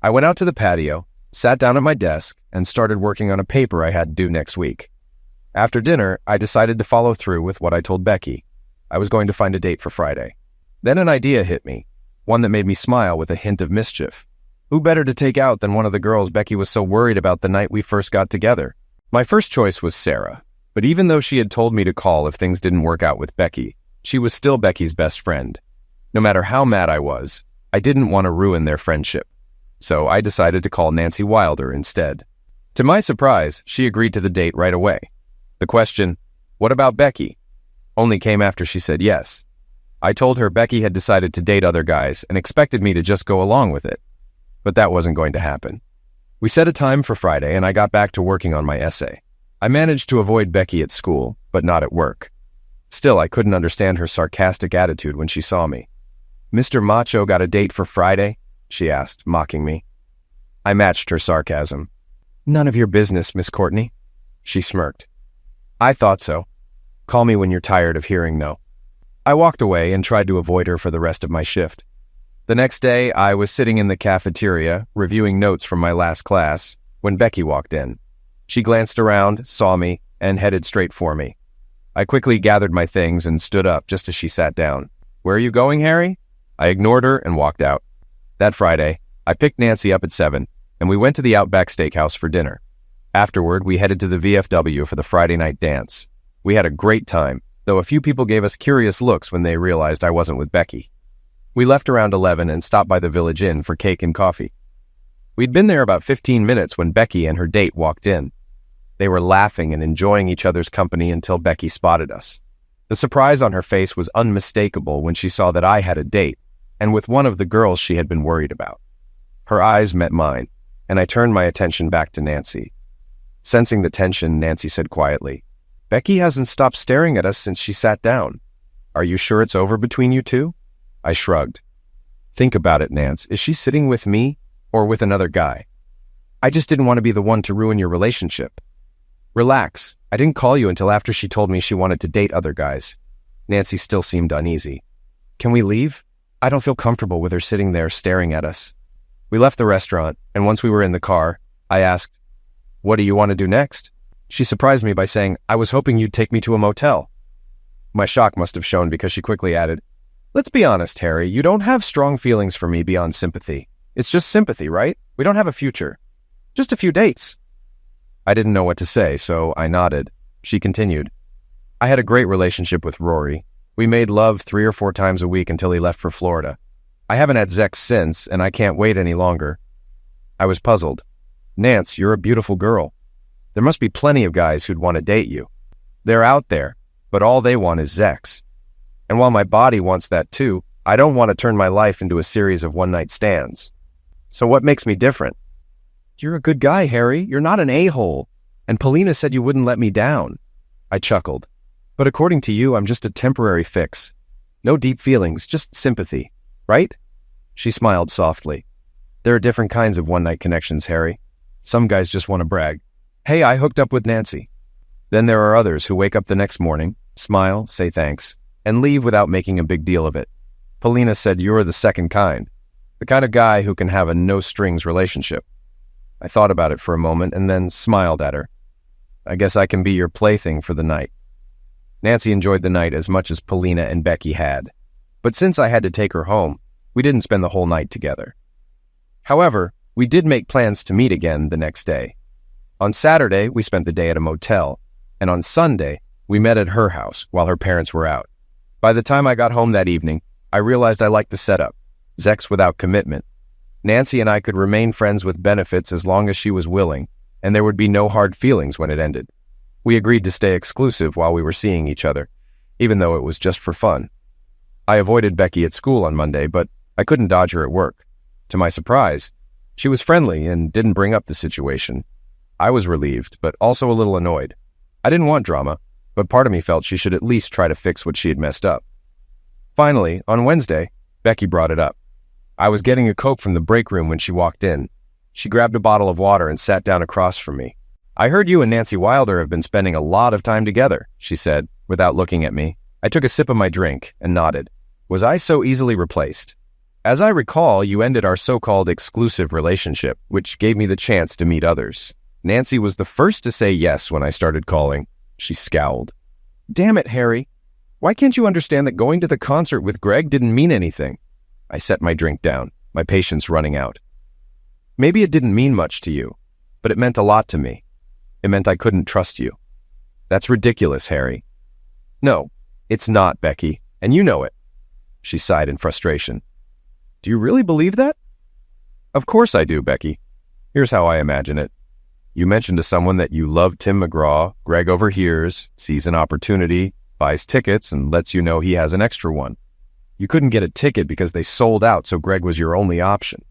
I went out to the patio, sat down at my desk, and started working on a paper I had due next week. After dinner, I decided to follow through with what I told Becky. I was going to find a date for Friday. Then an idea hit me, one that made me smile with a hint of mischief. Who better to take out than one of the girls Becky was so worried about the night we first got together? My first choice was Sarah, but even though she had told me to call if things didn't work out with Becky, she was still Becky's best friend. No matter how mad I was, I didn't want to ruin their friendship. So I decided to call Nancy Wilder instead. To my surprise, she agreed to the date right away. The question, "What about Becky?" only came after she said yes. I told her Becky had decided to date other guys and expected me to just go along with it. But that wasn't going to happen. We set a time for Friday and I got back to working on my essay. I managed to avoid Becky at school, but not at work. Still, I couldn't understand her sarcastic attitude when she saw me. "Mr. Macho got a date for Friday?" she asked, mocking me. I matched her sarcasm. "None of your business, Miss Courtney." She smirked. "I thought so. Call me when you're tired of hearing no." I walked away and tried to avoid her for the rest of my shift. The next day, I was sitting in the cafeteria, reviewing notes from my last class, when Becky walked in. She glanced around, saw me, and headed straight for me. I quickly gathered my things and stood up just as she sat down. "Where are you going, Harry?" I ignored her and walked out. That Friday, I picked Nancy up at 7, and we went to the Outback Steakhouse for dinner. Afterward, we headed to the VFW for the Friday night dance. We had a great time, though a few people gave us curious looks when they realized I wasn't with Becky. We left around 11 and stopped by the Village Inn for cake and coffee. We'd been there about 15 minutes when Becky and her date walked in. They were laughing and enjoying each other's company until Becky spotted us. The surprise on her face was unmistakable when she saw that I had a date, and with one of the girls she had been worried about. Her eyes met mine, and I turned my attention back to Nancy. Sensing the tension, Nancy said quietly, "Becky hasn't stopped staring at us since she sat down. Are you sure it's over between you two?" I shrugged. "Think about it, Nance. Is she sitting with me or with another guy? I just didn't want to be the one to ruin your relationship." "Relax. I didn't call you until after she told me she wanted to date other guys." Nancy still seemed uneasy. "Can we leave? I don't feel comfortable with her sitting there staring at us." We left the restaurant, and once we were in the car, I asked, "What do you want to do next?" She surprised me by saying, "I was hoping you'd take me to a motel." My shock must have shown because she quickly added, "Let's be honest, Harry, you don't have strong feelings for me beyond sympathy. It's just sympathy, right? We don't have a future. Just a few dates." I didn't know what to say, so I nodded. She continued, "I had a great relationship with Rory. We made love 3 or 4 times a week until he left for Florida. I haven't had sex since, and I can't wait any longer." I was puzzled. "Nance, you're a beautiful girl. There must be plenty of guys who'd want to date you. They're out there, but all they want is sex. And while my body wants that too, I don't want to turn my life into a series of one-night stands. So what makes me different?" "You're a good guy, Harry. You're not an a-hole. And Paulina said you wouldn't let me down." I chuckled. "But according to you, I'm just a temporary fix. No deep feelings, just sympathy. Right?" She smiled softly. "There are different kinds of one-night connections, Harry. Some guys just want to brag. Hey, I hooked up with Nancy. Then there are others who wake up the next morning, smile, say thanks, and leave without making a big deal of it. Paulina said you're the second kind. The kind of guy who can have a no-strings relationship." I thought about it for a moment and then smiled at her. "I guess I can be your plaything for the night." Nancy enjoyed the night as much as Paulina and Becky had. But since I had to take her home, we didn't spend the whole night together. However, we did make plans to meet again the next day. On Saturday, we spent the day at a motel, and on Sunday, we met at her house while her parents were out. By the time I got home that evening, I realized I liked the setup. Sex without commitment. Nancy and I could remain friends with benefits as long as she was willing, and there would be no hard feelings when it ended. We agreed to stay exclusive while we were seeing each other, even though it was just for fun. I avoided Becky at school on Monday, but I couldn't dodge her at work. To my surprise, she was friendly and didn't bring up the situation. I was relieved, but also a little annoyed. I didn't want drama, but part of me felt she should at least try to fix what she had messed up. Finally, on Wednesday, Becky brought it up. I was getting a Coke from the break room when she walked in. She grabbed a bottle of water and sat down across from me. "I heard you and Nancy Wilder have been spending a lot of time together," she said, without looking at me. I took a sip of my drink and nodded. Was I so easily replaced? "As I recall, you ended our so-called exclusive relationship, which gave me the chance to meet others. Nancy was the first to say yes when I started calling." She scowled. "Damn it, Harry. Why can't you understand that going to the concert with Greg didn't mean anything?" I set my drink down, my patience running out. "Maybe it didn't mean much to you, but it meant a lot to me. It meant I couldn't trust you." "That's ridiculous, Harry." "No, it's not, Becky, and you know it." She sighed in frustration. "Do you really believe that?" "Of course I do, Becky. Here's how I imagine it. You mention to someone that you love Tim McGraw, Greg overhears, sees an opportunity, buys tickets, and lets you know he has an extra one. You couldn't get a ticket because they sold out, so Greg was your only option."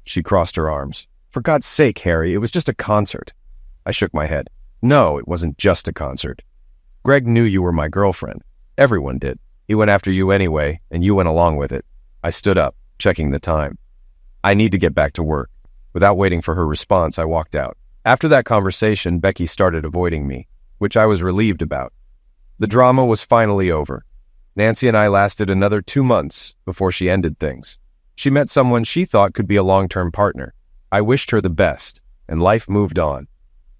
She crossed her arms. "For God's sake, Harry, it was just a concert." I shook my head. "No, it wasn't just a concert. Greg knew you were my girlfriend. Everyone did. He went after you anyway, and you went along with it." I stood up, checking the time. "I need to get back to work." Without waiting for her response, I walked out. After that conversation, Becky started avoiding me, which I was relieved about. The drama was finally over. Nancy and I lasted another 2 months before she ended things. She met someone she thought could be a long-term partner. I wished her the best, and life moved on.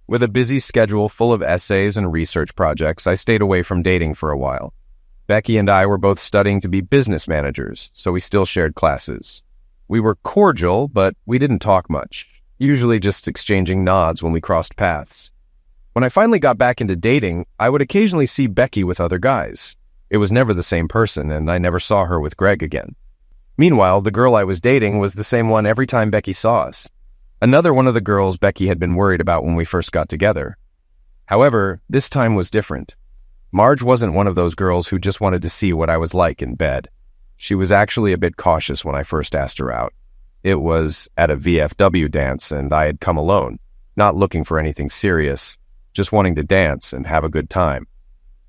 With a busy schedule full of essays and research projects, I stayed away from dating for a while. Becky and I were both studying to be business managers, so we still shared classes. We were cordial, but we didn't talk much, usually just exchanging nods when we crossed paths. When I finally got back into dating, I would occasionally see Becky with other guys. It was never the same person, and I never saw her with Greg again. Meanwhile, the girl I was dating was the same one every time Becky saw us. Another one of the girls Becky had been worried about when we first got together. However, this time was different. Marge wasn't one of those girls who just wanted to see what I was like in bed. She was actually a bit cautious when I first asked her out. It was at a VFW dance, and I had come alone, not looking for anything serious, just wanting to dance and have a good time.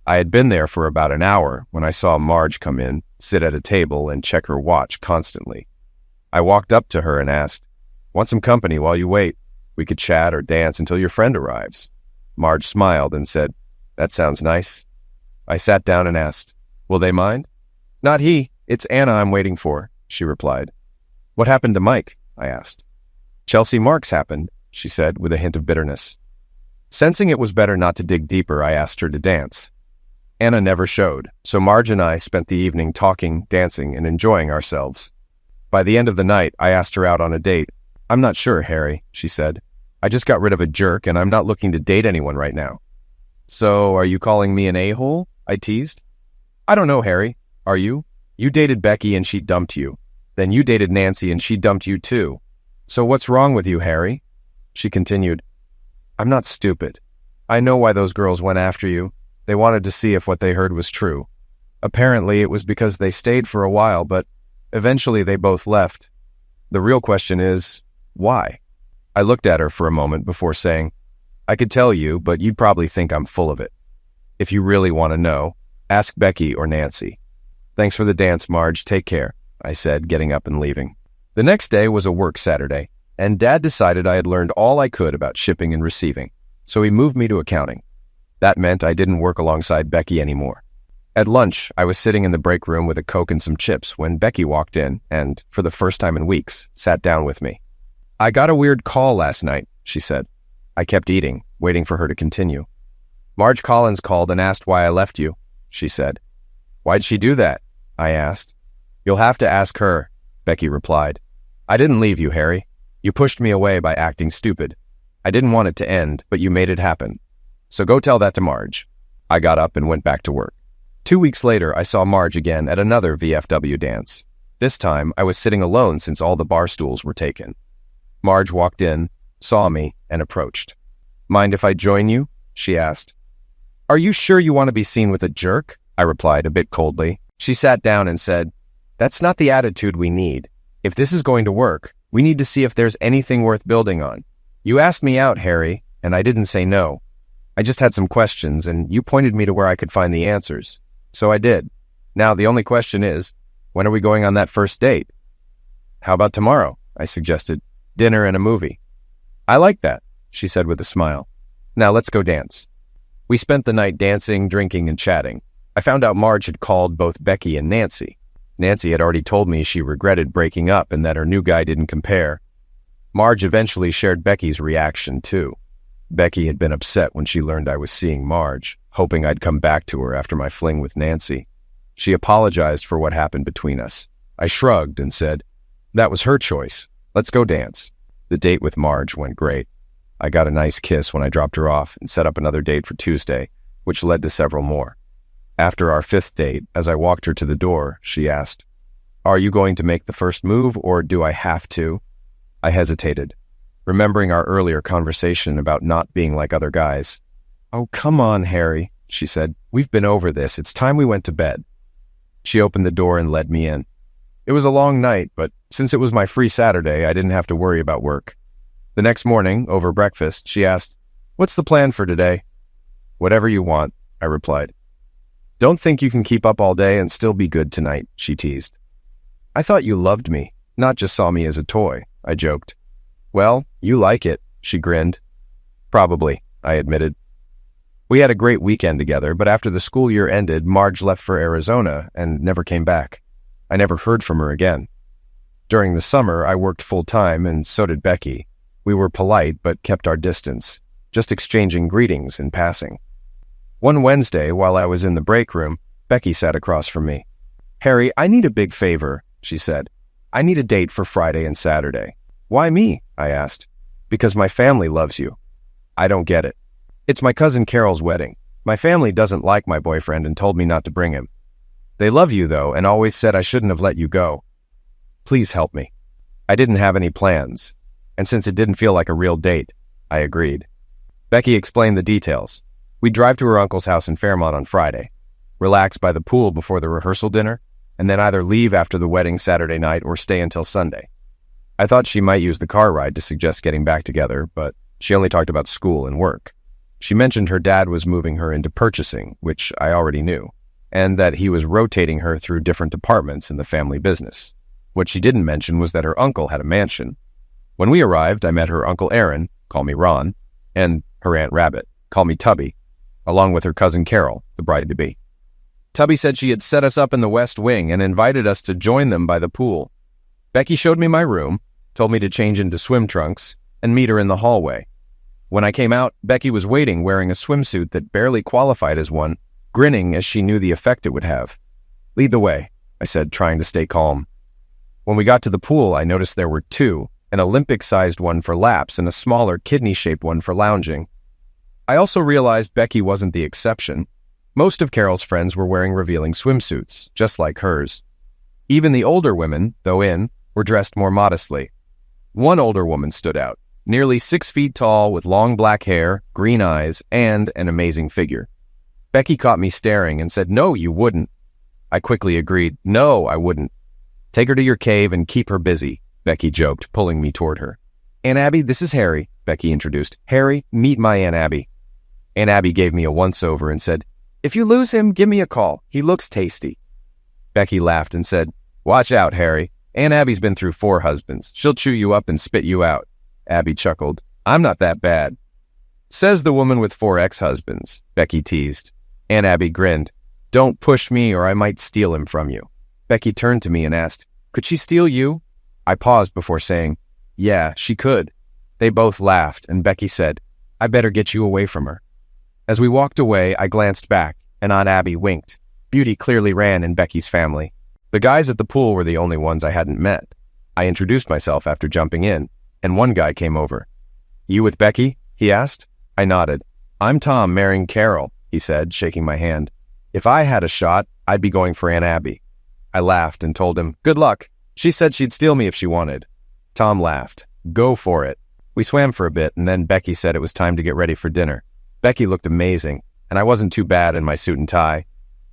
I had been there for about an hour when I saw Marge come in, sit at a table, and check her watch constantly. I walked up to her and asked, "Want some company while you wait? We could chat or dance until your friend arrives." Marge smiled and said, "That sounds nice." I sat down and asked, "Will they mind?" "Not he. It's Anna I'm waiting for," she replied. "What happened to Mike?" I asked. "Chelsea Marks happened," she said with a hint of bitterness. Sensing it was better not to dig deeper, I asked her to dance. Anna never showed, so Marge and I spent the evening talking, dancing, and enjoying ourselves. By the end of the night, I asked her out on a date. "I'm not sure, Harry," she said. "I just got rid of a jerk, and I'm not looking to date anyone right now." "So, are you calling me an a-hole?" I teased. "I don't know, Harry. Are you? You dated Becky and she dumped you. Then you dated Nancy and she dumped you too. So what's wrong with you, Harry?" She continued, "I'm not stupid. I know why those girls went after you. They wanted to see if what they heard was true. Apparently, it was because they stayed for a while, but eventually they both left. The real question is, why?" I looked at her for a moment before saying, "I could tell you, but you'd probably think I'm full of it. If you really want to know, ask Becky or Nancy." "Thanks for the dance, Marge. Take care," I said, getting up and leaving. The next day was a work Saturday, and Dad decided I had learned all I could about shipping and receiving, so he moved me to accounting. That meant I didn't work alongside Becky anymore. At lunch, I was sitting in the break room with a Coke and some chips when Becky walked in and, for the first time in weeks, sat down with me. "I got a weird call last night," she said. I kept eating, waiting for her to continue. "Marge Collins called and asked why I left you," she said. "Why'd she do that?" I asked. "You'll have to ask her," Becky replied. "I didn't leave you, Harry. You pushed me away by acting stupid. I didn't want it to end, but you made it happen. So go tell that to Marge." I got up and went back to work. 2 weeks later, I saw Marge again at another VFW dance. This time, I was sitting alone since all the bar stools were taken. Marge walked in, saw me, and approached. "Mind if I join you?" she asked. "Are you sure you want to be seen with a jerk?" I replied a bit coldly. She sat down and said, "That's not the attitude we need. If this is going to work, we need to see if there's anything worth building on. You asked me out, Harry, and I didn't say no. I just had some questions, and you pointed me to where I could find the answers. So I did. Now, the only question is, when are we going on that first date?" "How about tomorrow?" I suggested. "Dinner and a movie." "I like that," she said with a smile. "Now let's go dance." We spent the night dancing, drinking, and chatting. I found out Marge had called both Becky and Nancy. Nancy had already told me she regretted breaking up and that her new guy didn't compare. Marge eventually shared Becky's reaction, too. Becky had been upset when she learned I was seeing Marge, hoping I'd come back to her after my fling with Nancy. She apologized for what happened between us. I shrugged and said, "That was her choice. Let's go dance." The date with Marge went great. I got a nice kiss when I dropped her off and set up another date for Tuesday, which led to several more. After our fifth date, as I walked her to the door, she asked, "Are you going to make the first move, or do I have to?" I hesitated, remembering our earlier conversation about not being like other guys. "Oh, come on, Harry," she said. "We've been over this. It's time we went to bed." She opened the door and led me in. It was a long night, but since it was my free Saturday, I didn't have to worry about work. The next morning, over breakfast, she asked, "What's the plan for today?" "Whatever you want," I replied. "Don't think you can keep up all day and still be good tonight," she teased. "I thought you loved me, not just saw me as a toy," I joked. "Well, you like it," she grinned. "Probably," I admitted. We had a great weekend together, but after the school year ended, Marge left for Arizona and never came back. I never heard from her again. During the summer, I worked full-time, and so did Becky. We were polite, but kept our distance, just exchanging greetings in passing. One Wednesday, while I was in the break room, Becky sat across from me. "Harry, I need a big favor," she said. "I need a date for Friday and Saturday." "Why me?" I asked. "Because my family loves you." "I don't get it." "It's my cousin Carol's wedding. My family doesn't like my boyfriend and told me not to bring him. They love you, though, and always said I shouldn't have let you go. Please help me." I didn't have any plans, and since it didn't feel like a real date, I agreed. Becky explained the details. We'd drive to her uncle's house in Fairmont on Friday, relax by the pool before the rehearsal dinner, and then either leave after the wedding Saturday night or stay until Sunday. I thought she might use the car ride to suggest getting back together, but she only talked about school and work. She mentioned her dad was moving her into purchasing, which I already knew, and that he was rotating her through different departments in the family business. What she didn't mention was that her uncle had a mansion. When we arrived, I met her Uncle Aaron, call me Ron, and her Aunt Rabbit, call me Tubby, along with her cousin Carol, the bride-to-be. Tubby said she had set us up in the West Wing and invited us to join them by the pool. Becky showed me my room, told me to change into swim trunks, and meet her in the hallway. When I came out, Becky was waiting wearing a swimsuit that barely qualified as one, grinning as she knew the effect it would have. "Lead the way," I said, trying to stay calm. When we got to the pool, I noticed there were two, an Olympic-sized one for laps and a smaller kidney-shaped one for lounging. I also realized Becky wasn't the exception. Most of Carol's friends were wearing revealing swimsuits, just like hers. Even the older women, though in, were dressed more modestly. One older woman stood out, nearly 6 feet tall with long black hair, green eyes, and an amazing figure. Becky caught me staring and said, "No, you wouldn't." I quickly agreed, "No, I wouldn't." "Take her to your cave and keep her busy," Becky joked, pulling me toward her. "Aunt Abby, this is Harry," Becky introduced. "Harry, meet my Aunt Abby." Aunt Abby gave me a once-over and said, "If you lose him, give me a call. He looks tasty." Becky laughed and said, "Watch out, Harry. Aunt Abby's been through 4 husbands. She'll chew you up and spit you out." Abby chuckled. "I'm not that bad." "Says the woman with 4 ex-husbands," Becky teased. Aunt Abby grinned. "Don't push me or I might steal him from you." Becky turned to me and asked, "Could she steal you?" I paused before saying, "Yeah, she could." They both laughed, and Becky said, "I better get you away from her." As we walked away, I glanced back, and Aunt Abby winked. Beauty clearly ran in Becky's family. The guys at the pool were the only ones I hadn't met. I introduced myself after jumping in, and one guy came over. "You with Becky?" he asked. I nodded. "I'm Tom marrying Carol," he said, shaking my hand. "If I had a shot, I'd be going for Aunt Abby." I laughed and told him, "Good luck." She said she'd steal me if she wanted. Tom laughed. Go for it. We swam for a bit, and then Becky said it was time to get ready for dinner. Becky looked amazing, and I wasn't too bad in my suit and tie.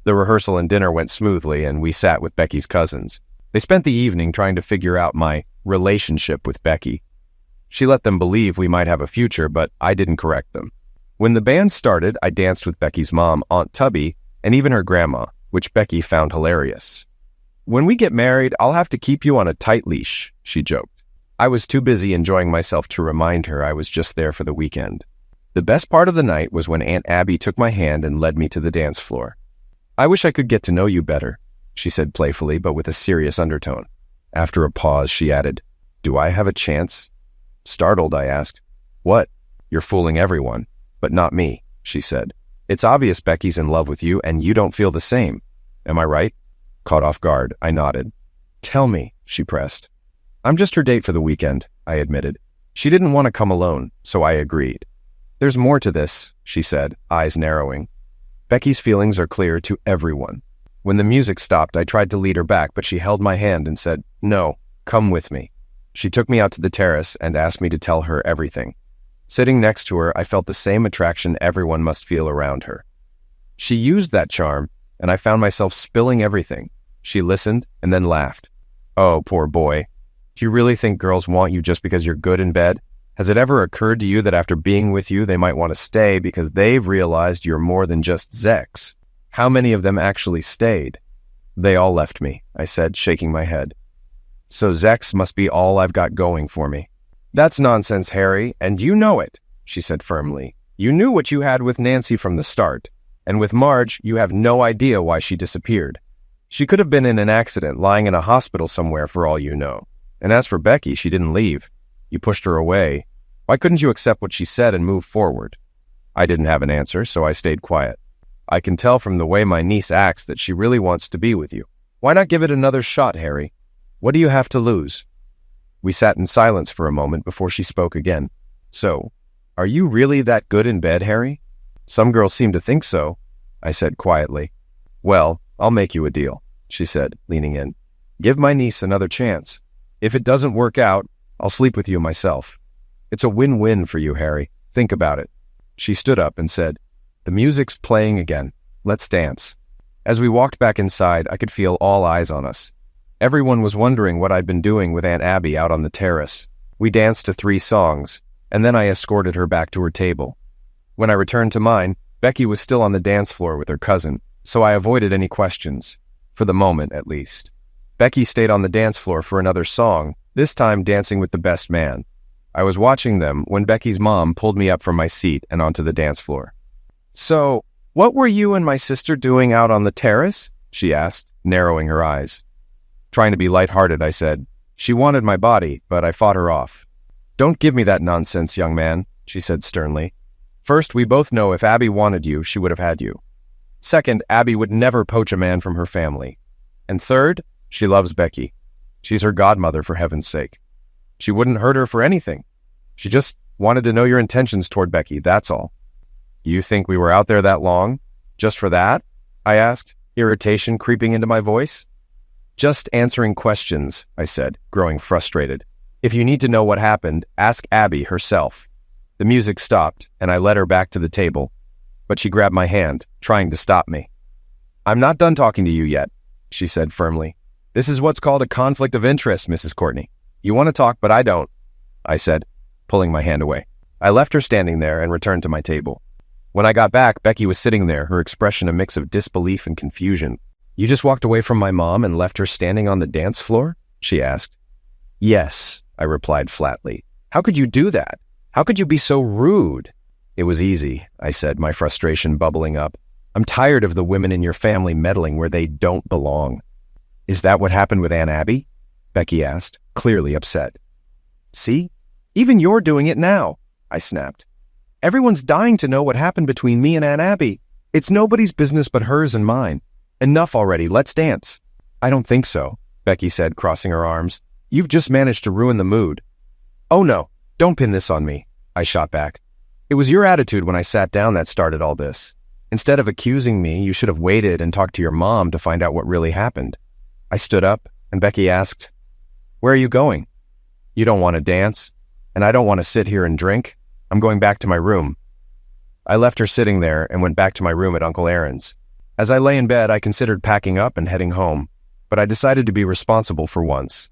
The rehearsal and dinner went smoothly, and we sat with Becky's cousins. They spent the evening trying to figure out my relationship with Becky. She let them believe we might have a future, but I didn't correct them. When the band started, I danced with Becky's mom, Aunt Tubby, and even her grandma, which Becky found hilarious. When we get married, I'll have to keep you on a tight leash, she joked. I was too busy enjoying myself to remind her I was just there for the weekend. The best part of the night was when Aunt Abby took my hand and led me to the dance floor. I wish I could get to know you better, she said playfully, but with a serious undertone. After a pause, she added, Do I have a chance? Startled, I asked, What? You're fooling everyone, but not me, she said. It's obvious Becky's in love with you, and you don't feel the same. Am I right? Caught off guard, I nodded. Tell me, she pressed. I'm just her date for the weekend, I admitted. She didn't want to come alone, so I agreed. There's more to this, she said, eyes narrowing. Becky's feelings are clear to everyone. When the music stopped, I tried to lead her back, but she held my hand and said, No, come with me. She took me out to the terrace and asked me to tell her everything. Sitting next to her, I felt the same attraction everyone must feel around her. She used that charm, and I found myself spilling everything. She listened and then laughed. Oh, poor boy. Do you really think girls want you just because you're good in bed? Has it ever occurred to you that after being with you, they might want to stay because they've realized you're more than just Zex? How many of them actually stayed? They all left me, I said, shaking my head. So Zex must be all I've got going for me. That's nonsense, Harry, and you know it, she said firmly. You knew what you had with Nancy from the start, and with Marge, you have no idea why she disappeared. She could have been in an accident, lying in a hospital somewhere for all you know. And as for Becky, she didn't leave. You pushed her away. Why couldn't you accept what she said and move forward? I didn't have an answer, so I stayed quiet. I can tell from the way my niece acts that she really wants to be with you. Why not give it another shot, Harry? What do you have to lose? We sat in silence for a moment before she spoke again. So, are you really that good in bed, Harry? Some girls seem to think so, I said quietly. Well, I'll make you a deal, she said, leaning in. Give my niece another chance. If it doesn't work out, I'll sleep with you myself. It's a win-win for you, Harry. Think about it. She stood up and said, The music's playing again. Let's dance. As we walked back inside, I could feel all eyes on us. Everyone was wondering what I'd been doing with Aunt Abby out on the terrace. We danced to 3 songs, and then I escorted her back to her table. When I returned to mine, Becky was still on the dance floor with her cousin, so I avoided any questions, for the moment at least. Becky stayed on the dance floor for another song, this time dancing with the best man. I was watching them when Becky's mom pulled me up from my seat and onto the dance floor. So, what were you and my sister doing out on the terrace? She asked, narrowing her eyes. Trying to be lighthearted, I said. She wanted my body, but I fought her off. Don't give me that nonsense, young man, she said sternly. First, we both know if Abby wanted you, she would have had you. Second, Abby would never poach a man from her family. And third, she loves Becky. She's her godmother, for heaven's sake. She wouldn't hurt her for anything. She just wanted to know your intentions toward Becky, that's all. You think we were out there that long? Just for that? I asked, irritation creeping into my voice. Just answering questions, I said, growing frustrated. If you need to know what happened, ask Abby herself. The music stopped, and I led her back to the table, but she grabbed my hand, trying to stop me. I'm not done talking to you yet, she said firmly. This is what's called a conflict of interest, Mrs. Courtney. You want to talk, but I don't, I said, pulling my hand away. I left her standing there and returned to my table. When I got back, Becky was sitting there, her expression a mix of disbelief and confusion. You just walked away from my mom and left her standing on the dance floor? She asked. Yes, I replied flatly. How could you do that? How could you be so rude? It was easy, I said, my frustration bubbling up. I'm tired of the women in your family meddling where they don't belong. Is that what happened with Aunt Abby? Becky asked, clearly upset. See? Even you're doing it now, I snapped. Everyone's dying to know what happened between me and Aunt Abby. It's nobody's business but hers and mine. Enough already, let's dance. I don't think so, Becky said, crossing her arms. You've just managed to ruin the mood. Oh no, don't pin this on me, I shot back. It was your attitude when I sat down that started all this. Instead of accusing me, you should have waited and talked to your mom to find out what really happened. I stood up, and Becky asked, Where are you going? You don't want to dance, and I don't want to sit here and drink. I'm going back to my room. I left her sitting there and went back to my room at Uncle Aaron's. As I lay in bed, I considered packing up and heading home, but I decided to be responsible for once.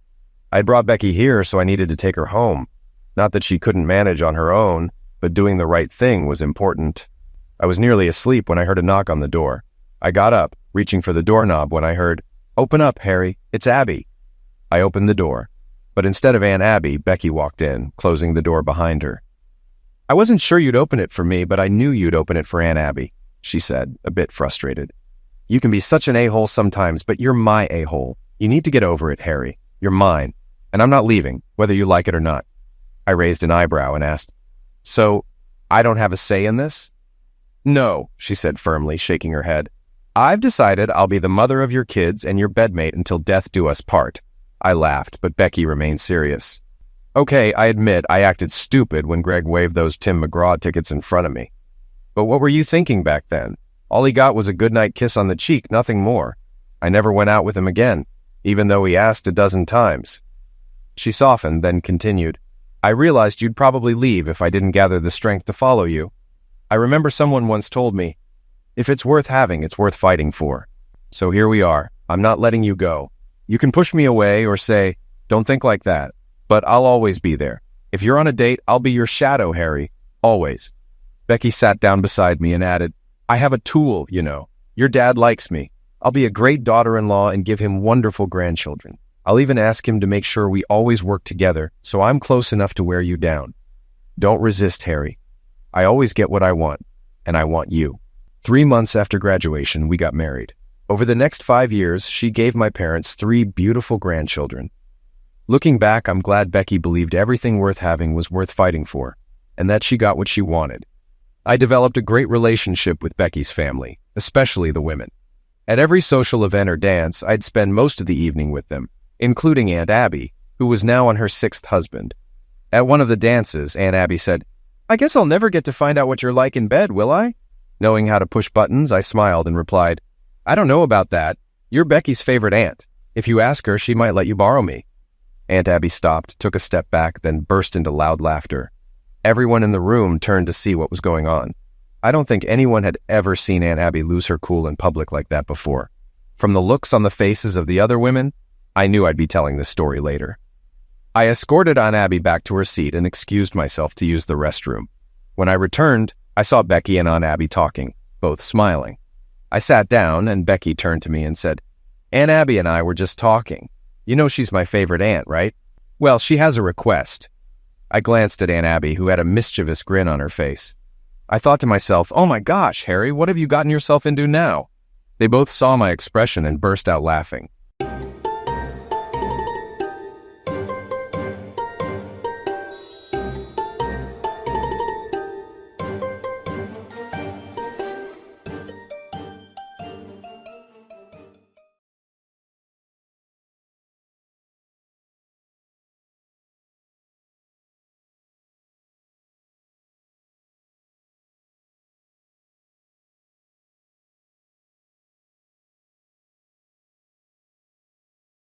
I'd brought Becky here, so I needed to take her home. Not that she couldn't manage on her own, but doing the right thing was important. I was nearly asleep when I heard a knock on the door. I got up, reaching for the doorknob when I heard, "Open up, Harry, it's Abby." I opened the door, but instead of Aunt Abby, Becky walked in, closing the door behind her. "I wasn't sure you'd open it for me, but I knew you'd open it for Aunt Abby," she said, a bit frustrated. "You can be such an a-hole sometimes, but you're my a-hole. You need to get over it, Harry. You're mine, and I'm not leaving, whether you like it or not." I raised an eyebrow and asked, "So, I don't have a say in this?" "No," she said firmly, shaking her head. "I've decided I'll be the mother of your kids and your bedmate until death do us part." I laughed, but Becky remained serious. "Okay, I admit I acted stupid when Greg waved those Tim McGraw tickets in front of me. But what were you thinking back then? All he got was a goodnight kiss on the cheek, nothing more. I never went out with him again, even though he asked a dozen times." She softened, then continued, "I realized you'd probably leave if I didn't gather the strength to follow you. I remember someone once told me, if it's worth having, it's worth fighting for. So here we are. I'm not letting you go. You can push me away or say, don't think like that, but I'll always be there. If you're on a date, I'll be your shadow, Harry. Always." Becky sat down beside me and added, "I have a tool, you know. Your dad likes me. I'll be a great daughter-in-law and give him wonderful grandchildren. I'll even ask him to make sure we always work together, so I'm close enough to wear you down. Don't resist, Harry. I always get what I want, and I want you." 3 months after graduation, we got married. Over the next 5 years, she gave my parents 3 beautiful grandchildren. Looking back, I'm glad Becky believed everything worth having was worth fighting for, and that she got what she wanted. I developed a great relationship with Becky's family, especially the women. At every social event or dance, I'd spend most of the evening with them, including Aunt Abby, who was now on her 6th husband. At one of the dances, Aunt Abby said, "I guess I'll never get to find out what you're like in bed, will I?" Knowing how to push buttons, I smiled and replied, "I don't know about that. You're Becky's favorite aunt. If you ask her, she might let you borrow me." Aunt Abby stopped, took a step back, then burst into loud laughter. Everyone in the room turned to see what was going on. I don't think anyone had ever seen Aunt Abby lose her cool in public like that before. From the looks on the faces of the other women, I knew I'd be telling this story later. I escorted Aunt Abby back to her seat and excused myself to use the restroom. When I returned, I saw Becky and Aunt Abby talking, both smiling. I sat down, and Becky turned to me and said, "Aunt Abby and I were just talking. You know she's my favorite aunt, right? Well, she has a request." I glanced at Aunt Abby, who had a mischievous grin on her face. I thought to myself, "Oh my gosh, Harry, what have you gotten yourself into now?" They both saw my expression and burst out laughing.